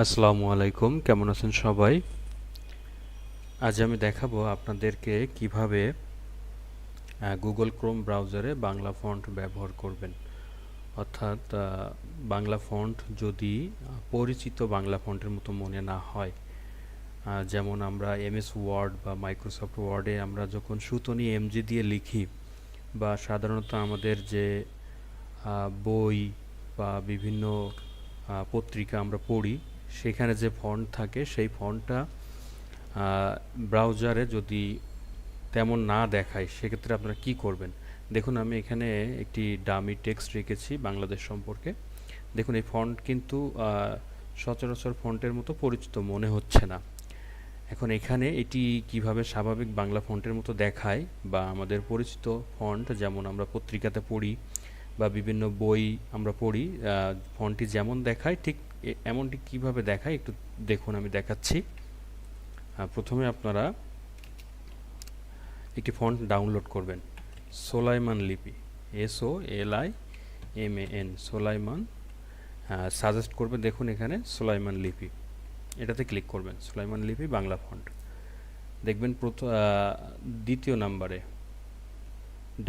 আসসালামু আলাইকুম, কেমন আছেন সবাই? আজ আমি দেখাবো আপনাদেরকে কিভাবে গুগল ক্রোম ব্রাউজারে বাংলা ফন্ট ব্যবহার করবেন। অর্থাৎ বাংলা ফন্ট যদি পরিচিত বাংলা ফন্টের মতো মনে না হয়, যেমন আমরা এমএস ওয়ার্ড বা মাইক্রোসফট ওয়ার্ডে আমরা যখন সুতনি এমজি দিয়ে লিখি, বা সাধারণত আমাদের যে বই বা বিভিন্ন পত্রিকা আমরা পড়ি, সেখানে যে ফন্ট থাকে সেই ফন্টটা ব্রাউজারে যদি তেমন না দেখায়, সেক্ষেত্রে আপনারা কি করবেন? দেখুন, আমি এখানে একটি ডামি টেক্সট রেখেছি বাংলাদেশ সম্পর্কে। দেখুন, এই ফন্ট কিন্তু সচরাচর ফন্টের মতো পরিচিত মনে হচ্ছে না। এখন এখানে এটি কিভাবে স্বাভাবিক বাংলা ফন্টের মতো দেখায়, বা আমাদের পরিচিত ফন্ট যেমন আমরা পত্রিকাতে পড়ি বা বিভিন্ন বই আমরা পড়ি, ফন্টটি যেমন দেখায় ঠিক এমনটি কিভাবে দেখায় একটু দেখুন, আমি দেখাচ্ছি। প্রথমে আপনারা একটি ফন্ট ডাউনলোড করবেন, সোলাইমান লিপি, SOLIMAN, সোলাইমান। সাজেস্ট করবে, দেখুন এখানে সোলাইমান লিপি, এটাতে ক্লিক করবেন, সোলাইমান লিপি বাংলা ফন্ট। দেখবেন দ্বিতীয় নাম্বারে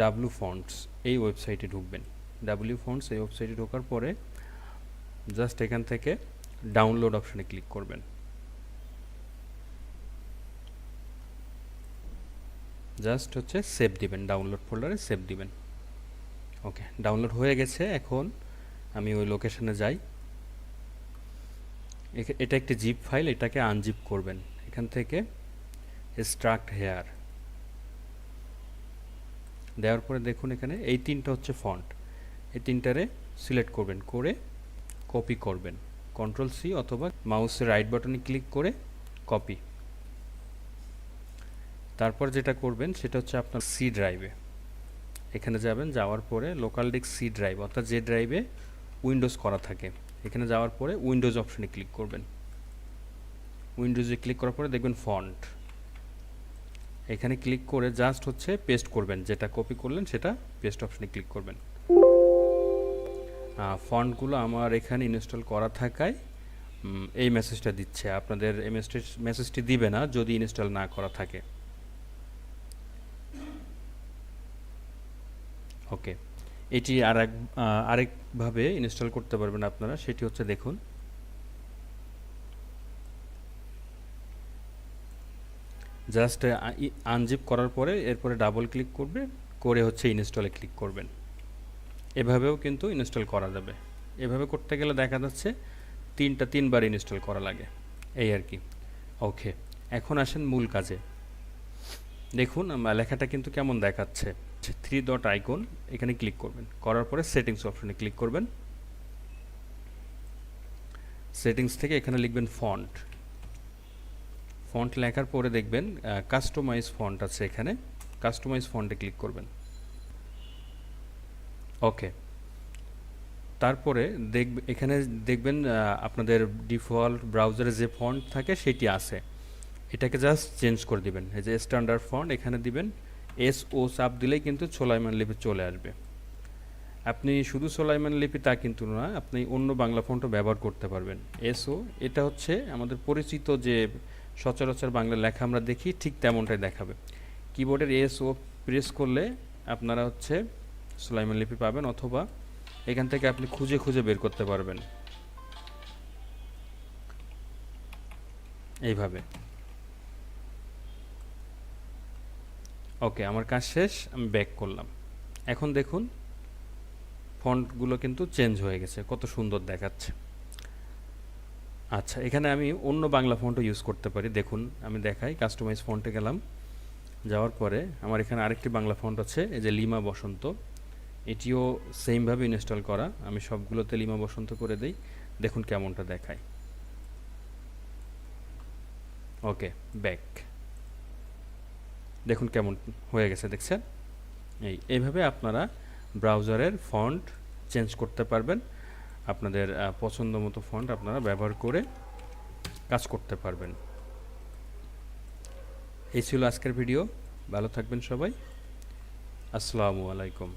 ডাব্লু ফন্টস, এই ওয়েবসাইটে ঢুকবেন। ডাব্লিউ ফন্টস এই ওয়েবসাইটে ঢোকার পরে জাস্ট এখান থেকে ডাউনলোড অপশানে ক্লিক করবেন। জাস্ট হচ্ছে সেভ দিবেন, ডাউনলোড ফোল্ডারে সেভ দিবেন। ওকে, ডাউনলোড হয়ে গেছে। এখন আমি ওই লোকেশনে যাই। এটা একটি জিপ ফাইল, এটাকে আনজিপ করবেন। এখান থেকে এক্সট্রাক্ট হেয়ার দেওয়ার পরে দেখুন এখানে এই তিনটা হচ্ছে ফন্ট, এই তিনটারে সিলেক্ট করবেন, করে কপি করবেন, Ctrl+C অথবা মাউসের রাইট বাটনে ক্লিক করে কপি। তারপর যেটা করবেন সেটা হচ্ছে আপনার সি ড্রাইভে এখানে যাবেন, যাওয়ার পরে লোকাল ডিস্ক সি ড্রাইভ, অর্থাৎ যে ড্রাইভে উইন্ডোজ করা থাকে, এখানে যাওয়ার পরে উইন্ডোজ অপশনে ক্লিক করবেন। উইন্ডোজে ক্লিক করার পরে দেখবেন ফন্ট, এখানে ক্লিক করে জাস্ট হচ্ছে পেস্ট করবেন, যেটা কপি করলেন সেটা পেস্ট অপশনে ক্লিক করবেন। ফন্টগুলো আমার এখানে ইনস্টল করা থাকায় এই মেসেজটা দিচ্ছে, আপনাদের এই মেসেজটি দিবে না যদি ইনস্টল না করা থাকে। ওকে, এটি আরেকভাবে ইনস্টল করতে পারবেন আপনারা, সেটি হচ্ছে দেখুন, জাস্ট আনজিপ করার পরে এরপরে ডাবল ক্লিক করবে, করে হচ্ছে ইনস্টলে ক্লিক করবেন। এভাবেও কিন্তু ইনস্টল করা যাবে। এভাবে করতে গেলে দেখা যাচ্ছে তিনবার ইনস্টল করা লাগে, এই আর কি। ওকে, এখন আসেন মূল কাজে। দেখুন লেখাটা কিন্তু কেমন দেখাচ্ছে। 3 ডট আইকন, এখানে ক্লিক করবেন, করার পরে সেটিংস অপশনে ক্লিক করবেন। সেটিংস থেকে এখানে লিখবেন ফন্ট। ফন্ট লেখার পরে দেখবেন কাস্টমাইজ ফন্ট আছে, এখানে কাস্টমাইজ ফন্টে ক্লিক করবেন। ওকে, তারপরে এখানে দেখবেন আপনাদের ডিফল্ট ব্রাউজারে যে ফন্ট থাকে সেটি আছে, এটাকে জাস্ট চেঞ্জ করে দিবেন। এই যে স্ট্যান্ডার্ড ফন্ট এখানে দিবেন, SO চাপ দিলেই কিন্তু সোলাইমান লিপি চলে আসবে। আপনি শুধু সোলাইমান লিপি তা কিন্তু না, আপনি অন্য বাংলা ফন্টও ব্যবহার করতে পারবেন। SO এটা হচ্ছে আমাদের পরিচিত যে সচরাচর বাংলা লেখা আমরা দেখি, ঠিক তেমনটাই দেখাবে। কিবোর্ডের SO প্রেস করলে আপনারা হচ্ছে সোলাইমান লিপি পাবেন, অথবা এখান থেকে আপনি খুঁজে খুঁজে বের করতে পারবেন এইভাবে। ওকে, আমার কাজ শেষ, আমি ব্যাক করলাম। এখন দেখুন ফন্টগুলো কিন্তু চেঞ্জ হয়ে গেছে, কত সুন্দর দেখাচ্ছে। আচ্ছা, এখানে আমি অন্য বাংলা ফন্টও ইউজ করতে পারি। দেখুন আমি দেখাই, কাস্টমাইজ ফন্টে গেলাম, যাওয়ার পরে আমার এখানে আরেকটি বাংলা ফন্ট আছে, এই যে লিমা বসন্ত, এটিও সেমভাবে ইনস্টল করা। আমি সবগুলোতে লিমা বসন্ত করে দেই, দেখুন কেমনটা দেখায়। ওকে, ব্যাক, দেখুন কেমন হয়ে গেছে, দেখছেন? এইভাবে আপনারা ব্রাউজারের ফন্ট চেঞ্জ করতে পারবেন, আপনাদের পছন্দ মতো ফন্ট আপনারা ব্যবহার করে কাজ করতে পারবেন। এই ছিল আজকের ভিডিও, ভালো থাকবেন সবাই, আসসালামু আলাইকুম।